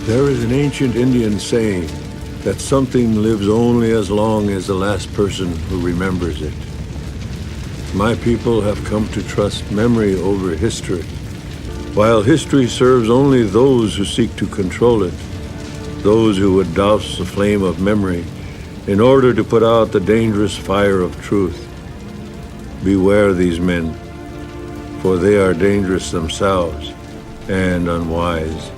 There is an ancient Indian saying that something lives only as long as the last person who remembers it. My people have come to trust memory over history. While history serves only those who seek to control it, those who would douse the flame of memory in order to put out the dangerous fire of truth. Beware these men, for they are dangerous themselves and unwise.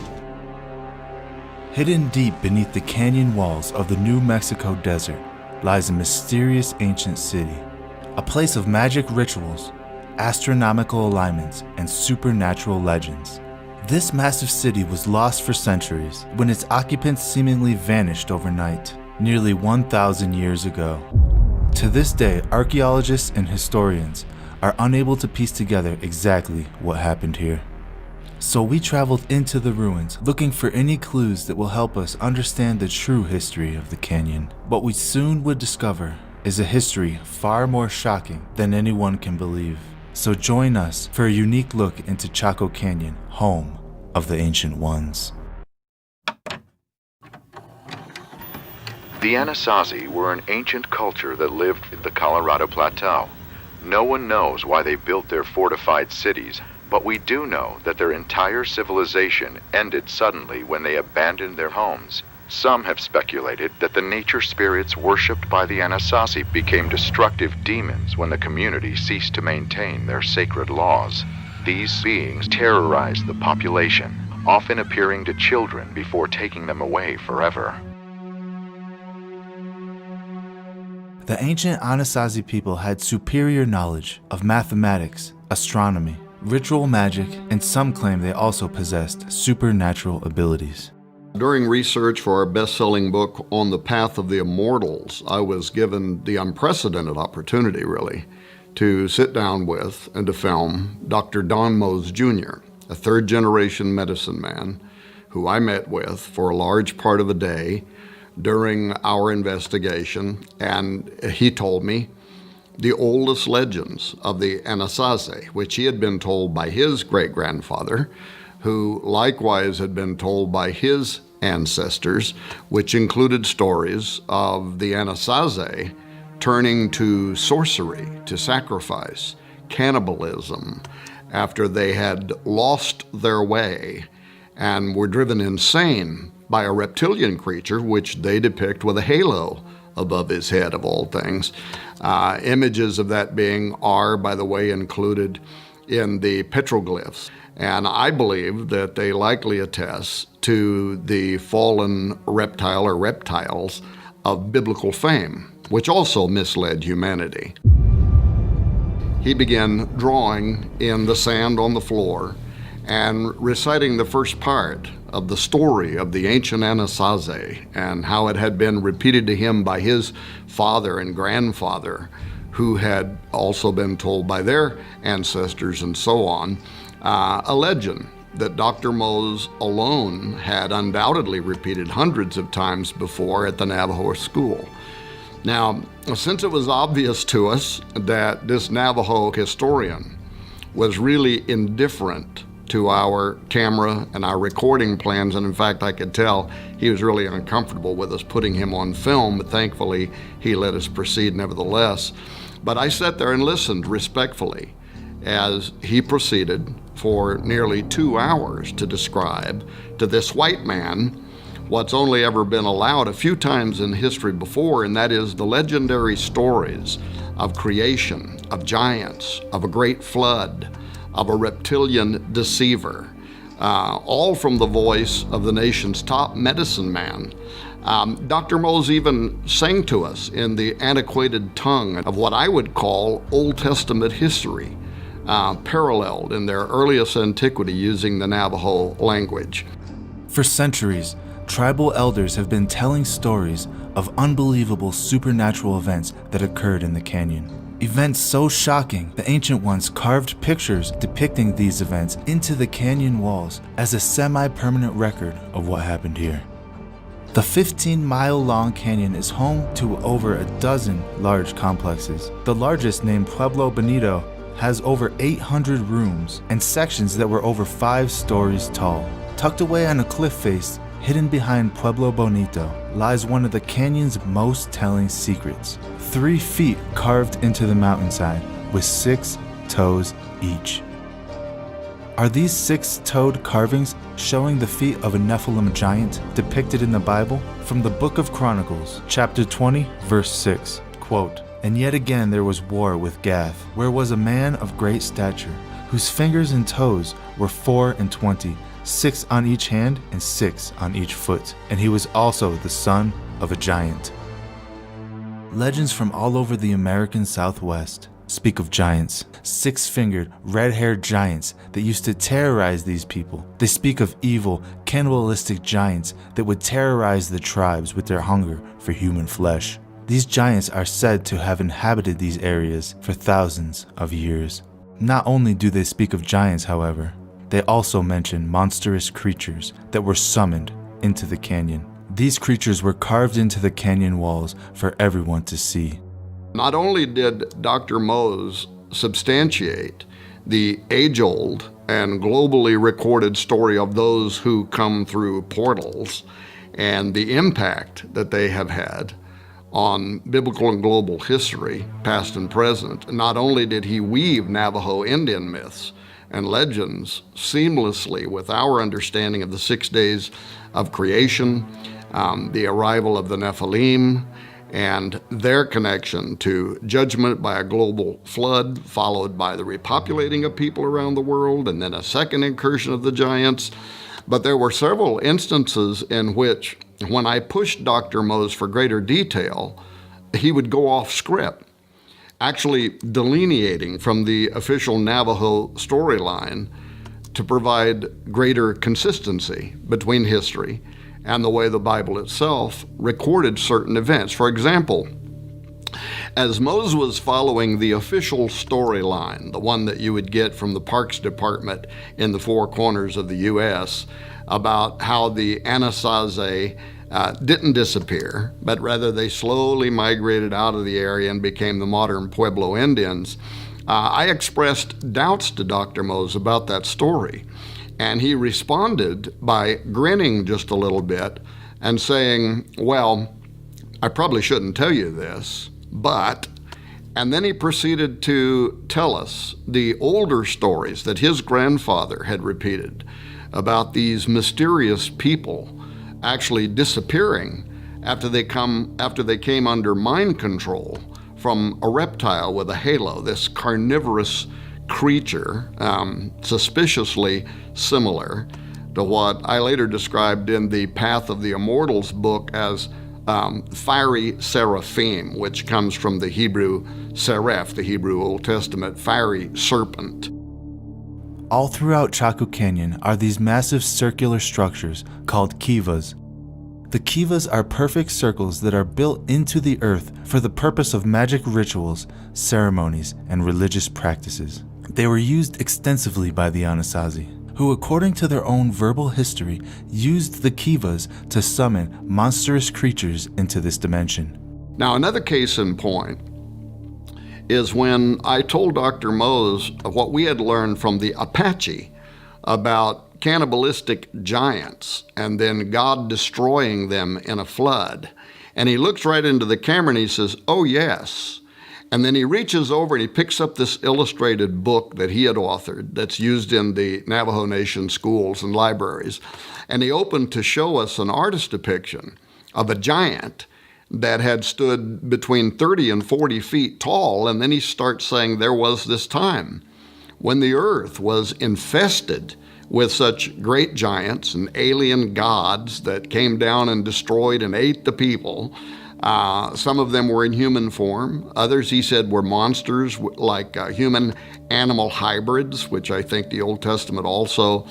Hidden deep beneath the canyon walls of the New Mexico desert lies a mysterious ancient city, a place of magic rituals, astronomical alignments, and supernatural legends. This massive city was lost for centuries when its occupants seemingly vanished overnight, nearly 1,000 years ago. To this day, archaeologists and historians are unable to piece together exactly what happened here. So we traveled into the ruins, looking for any clues that will help us understand the true history of the canyon. What we soon would discover is a history far more shocking than anyone can believe. So join us for a unique look into Chaco Canyon, home of the Ancient Ones. The Anasazi were an ancient culture that lived in the Colorado Plateau. No one knows why they built their fortified cities, but we do know that their entire civilization ended suddenly when they abandoned their homes. Some have speculated that the nature spirits worshipped by the Anasazi became destructive demons when the community ceased to maintain their sacred laws. These beings terrorized the population, often appearing to children before taking them away forever. The ancient Anasazi people had superior knowledge of mathematics, astronomy, ritual magic, and some claim they also possessed supernatural abilities. During research for our best-selling book, On the Path of the Immortals, I was given the unprecedented opportunity, really, to sit down with and to film Dr. Don Mose Jr., a third-generation medicine man who I met with for a large part of a day during our investigation, and he told me the oldest legends of the Anasazi, which he had been told by his great-grandfather, who likewise had been told by his ancestors, which included stories of the Anasazi turning to sorcery, to sacrifice, cannibalism, after they had lost their way and were driven insane by a reptilian creature, which they depict with a halo above his head, of all things. Images of that being are, by the way, included in the petroglyphs. And I believe that they likely attest to the fallen reptile or reptiles of biblical fame, which also misled humanity. He began drawing in the sand on the floor and reciting the first part of the story of the ancient Anasazi and how it had been repeated to him by his father and grandfather, who had also been told by their ancestors and so on, a legend that Dr. Mose alone had undoubtedly repeated hundreds of times before at the Navajo school. Now, since it was obvious to us that this Navajo historian was really indifferent to our camera and our recording plans, and in fact I could tell he was really uncomfortable with us putting him on film, but thankfully he let us proceed nevertheless. But I sat there and listened respectfully as he proceeded for nearly 2 hours to describe to this white man what's only ever been allowed a few times in history before, and that is the legendary stories of creation, of giants, of a great flood, of a reptilian deceiver, all from the voice of the nation's top medicine man. Dr. Mose even sang to us in the antiquated tongue of what I would call Old Testament history, paralleled in their earliest antiquity using the Navajo language. For centuries, tribal elders have been telling stories of unbelievable supernatural events that occurred in the canyon. Events so shocking, the Ancient Ones carved pictures depicting these events into the canyon walls as a semi-permanent record of what happened here. The 15-mile-long canyon is home to over a dozen large complexes. The largest, named Pueblo Bonito, has over 800 rooms and sections that were over 5 stories tall. Tucked away on a cliff face hidden behind Pueblo Bonito, lies one of the canyon's most telling secrets. 3 feet carved into the mountainside with 6 toes each. Are these 6-toed carvings showing the feet of a Nephilim giant depicted in the Bible? From the Book of Chronicles, chapter 20, verse 6, quote, "And yet again there was war with Gath, where was a man of great stature, whose fingers and toes were 24, 6 on each hand and 6 on each foot, and he was also the son of a giant." Legends from all over the American Southwest speak of giants, 6-fingered, red-haired giants that used to terrorize these people. They speak of evil, cannibalistic giants that would terrorize the tribes with their hunger for human flesh. These giants are said to have inhabited these areas for thousands of years. Not only do they speak of giants, however, they also mention monstrous creatures that were summoned into the canyon. These creatures were carved into the canyon walls for everyone to see. Not only did Dr. Mose substantiate the age-old and globally recorded story of those who come through portals and the impact that they have had on biblical and global history, past and present, not only did he weave Navajo Indian myths and legends seamlessly with our understanding of the 6 days of creation, the arrival of the Nephilim, and their connection to judgment by a global flood, followed by the repopulating of people around the world, and then a second incursion of the giants. But there were several instances in which, when I pushed Dr. Mose for greater detail, he would go off script, actually delineating from the official Navajo storyline to provide greater consistency between history and the way the Bible itself recorded certain events. For example, as Mose was following the official storyline, the one that you would get from the Parks Department in the 4 corners of the U.S., about how the Anasazi didn't disappear, but rather they slowly migrated out of the area and became the modern Pueblo Indians, I expressed doubts to Dr. Mose about that story. And he responded by grinning just a little bit and saying, "Well, I probably shouldn't tell you this, but," and then he proceeded to tell us the older stories that his grandfather had repeated about these mysterious people actually disappearing after they came under mind control from a reptile with a halo, this carnivorous creature, suspiciously similar to what I later described in the Path of the Immortals book as fiery seraphim, which comes from the Hebrew seraph, the Hebrew Old Testament fiery serpent. All throughout Chaco Canyon are these massive circular structures called kivas. The kivas are perfect circles that are built into the earth for the purpose of magic rituals, ceremonies, and religious practices. They were used extensively by the Anasazi, who, according to their own verbal history, used the kivas to summon monstrous creatures into this dimension. Now, another case in point is when I told Dr. Mose what we had learned from the Apache about cannibalistic giants and then God destroying them in a flood. And he looks right into the camera and he says, "Oh, yes." And then he reaches over and he picks up this illustrated book that he had authored that's used in the Navajo Nation schools and libraries. And he opened to show us an artist depiction of a giant that had stood between 30 and 40 feet tall. And then he starts saying there was this time when the earth was infested with such great giants and alien gods that came down and destroyed and ate the people. Some of them were in human form. Others, he said, were monsters like human-animal hybrids, which I think the Old Testament also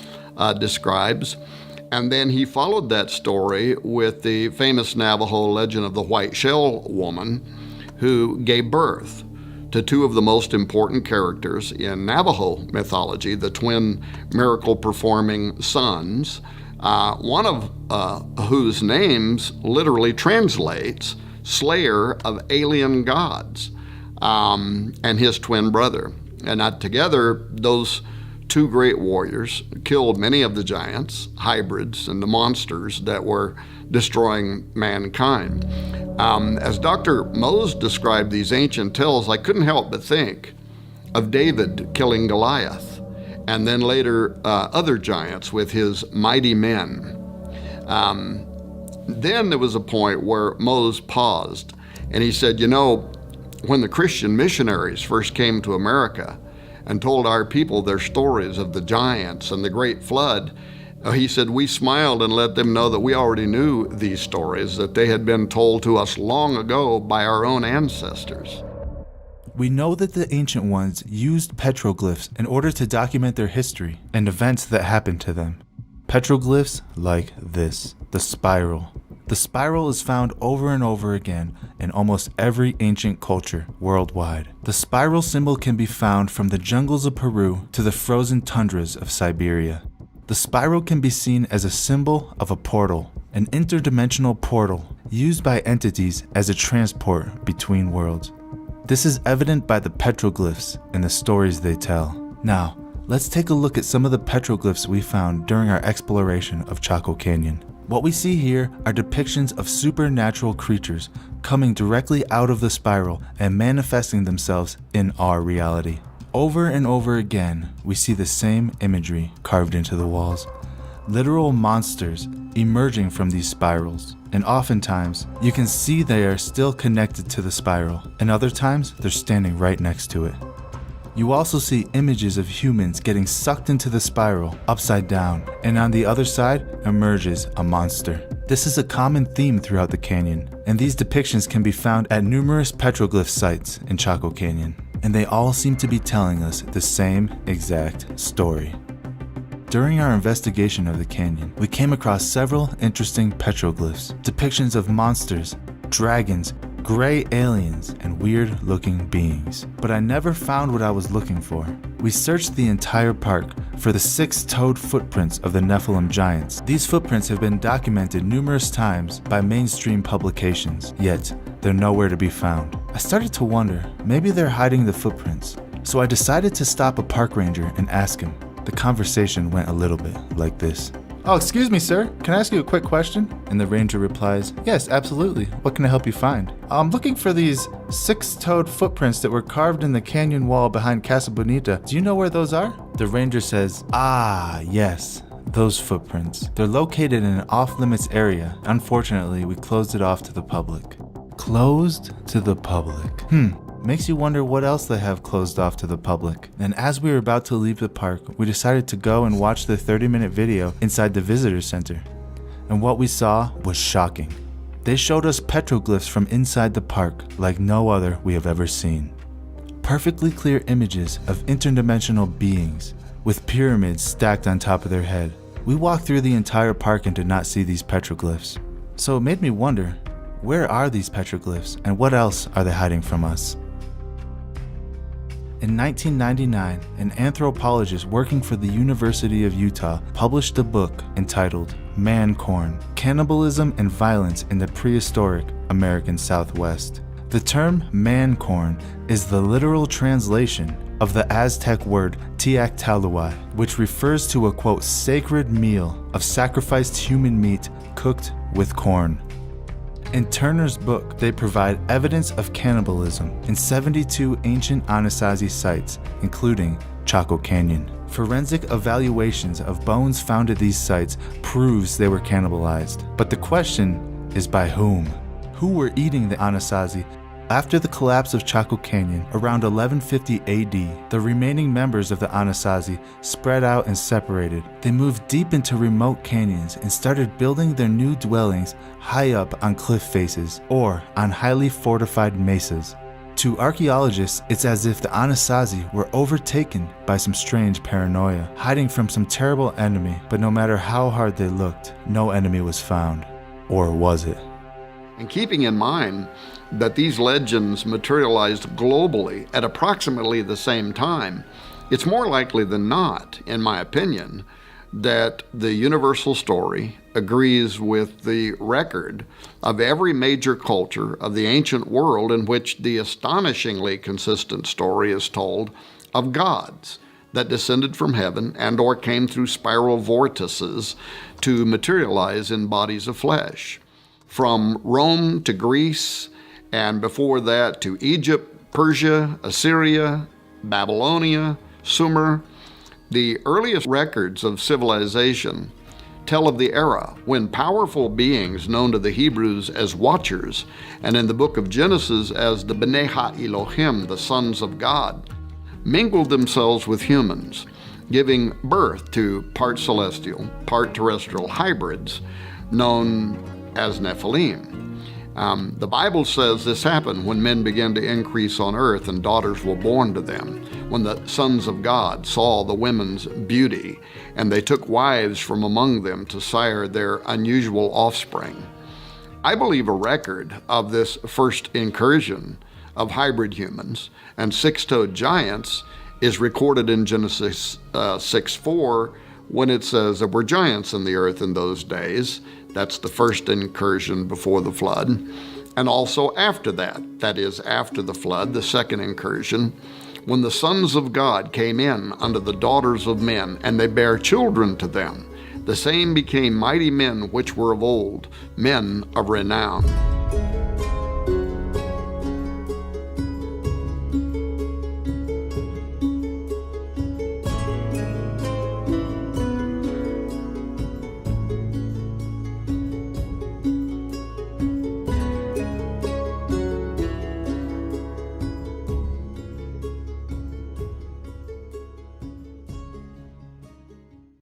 describes. And then he followed that story with the famous Navajo legend of the White Shell Woman, who gave birth to 2 of the most important characters in Navajo mythology, the twin miracle-performing sons, one of whose names literally translates slayer of alien gods, and his twin brother. And together, those two great warriors, killed many of the giants, hybrids, and the monsters that were destroying mankind. As Dr. Mose described these ancient tales, I couldn't help but think of David killing Goliath, and then later other giants with his mighty men. Then there was a point where Mose paused, and he said, when the Christian missionaries first came to America and told our people their stories of the giants and the great flood, he said, we smiled and let them know that we already knew these stories, that they had been told to us long ago by our own ancestors. We know that the ancient ones used petroglyphs in order to document their history and events that happened to them. Petroglyphs like this, the spiral. The spiral is found over and over again in almost every ancient culture worldwide. The spiral symbol can be found from the jungles of Peru to the frozen tundras of Siberia. The spiral can be seen as a symbol of a portal, an interdimensional portal used by entities as a transport between worlds. This is evident by the petroglyphs and the stories they tell. Now, let's take a look at some of the petroglyphs we found during our exploration of Chaco Canyon. What we see here are depictions of supernatural creatures coming directly out of the spiral and manifesting themselves in our reality. Over and over again, we see the same imagery carved into the walls. Literal monsters emerging from these spirals, and oftentimes you can see they are still connected to the spiral, and other times they're standing right next to it. You also see images of humans getting sucked into the spiral upside down, and on the other side emerges a monster. This is a common theme throughout the canyon, and these depictions can be found at numerous petroglyph sites in Chaco Canyon, and they all seem to be telling us the same exact story. During our investigation of the canyon, we came across several interesting petroglyphs, depictions of monsters, dragons, gray aliens, and weird-looking beings. But I never found what I was looking for. We searched the entire park for the 6-toed footprints of the Nephilim giants. These footprints have been documented numerous times by mainstream publications, yet they're nowhere to be found. I started to wonder, maybe they're hiding the footprints. So I decided to stop a park ranger and ask him. The conversation went a little bit like this. "Oh, excuse me, sir. Can I ask you a quick question?" And the ranger replies, "Yes, absolutely. What can I help you find?" "I'm looking for these 6-toed footprints that were carved in the canyon wall behind Casa Bonita. Do you know where those are?" The ranger says, "Ah, yes, those footprints. They're located in an off-limits area. Unfortunately, we closed it off to the public." Closed to the public. Makes you wonder what else they have closed off to the public. And as we were about to leave the park, we decided to go and watch the 30-minute video inside the visitor center. And what we saw was shocking. They showed us petroglyphs from inside the park like no other we have ever seen. Perfectly clear images of interdimensional beings with pyramids stacked on top of their head. We walked through the entire park and did not see these petroglyphs. So it made me wonder, where are these petroglyphs and what else are they hiding from us? In 1999, an anthropologist working for the University of Utah published a book entitled Man-Corn: Cannibalism and Violence in the Prehistoric American Southwest. The term man-corn is the literal translation of the Aztec word tiactalui, which refers to a, quote, sacred meal of sacrificed human meat cooked with corn. In Turner's book, they provide evidence of cannibalism in 72 ancient Anasazi sites, including Chaco Canyon. Forensic evaluations of bones found at these sites proves they were cannibalized. But the question is by whom? Who were eating the Anasazi? After the collapse of Chaco Canyon, around 1150 AD, the remaining members of the Anasazi spread out and separated. They moved deep into remote canyons and started building their new dwellings high up on cliff faces or on highly fortified mesas. To archaeologists, it's as if the Anasazi were overtaken by some strange paranoia, hiding from some terrible enemy, but no matter how hard they looked, no enemy was found. Or was it? And keeping in mind that these legends materialized globally at approximately the same time, it's more likely than not, in my opinion, that the universal story agrees with the record of every major culture of the ancient world in which the astonishingly consistent story is told of gods that descended from heaven and or came through spiral vortices to materialize in bodies of flesh. From Rome to Greece, and before that to Egypt, Persia, Assyria, Babylonia, Sumer, the earliest records of civilization tell of the era when powerful beings known to the Hebrews as watchers, and in the book of Genesis as the B'nai Ha-Elohim, the sons of God, mingled themselves with humans, giving birth to part celestial, part terrestrial hybrids known as Nephilim. The Bible says this happened when men began to increase on earth and daughters were born to them, when the sons of God saw the women's beauty, and they took wives from among them to sire their unusual offspring. I believe a record of this first incursion of hybrid humans and six-toed giants is recorded in Genesis 6:4, when it says there were giants in the earth in those days. That's the first incursion before the flood. And also after that, that is after the flood, the second incursion, when the sons of God came in unto the daughters of men, and they bare children to them. The same became mighty men which were of old, men of renown.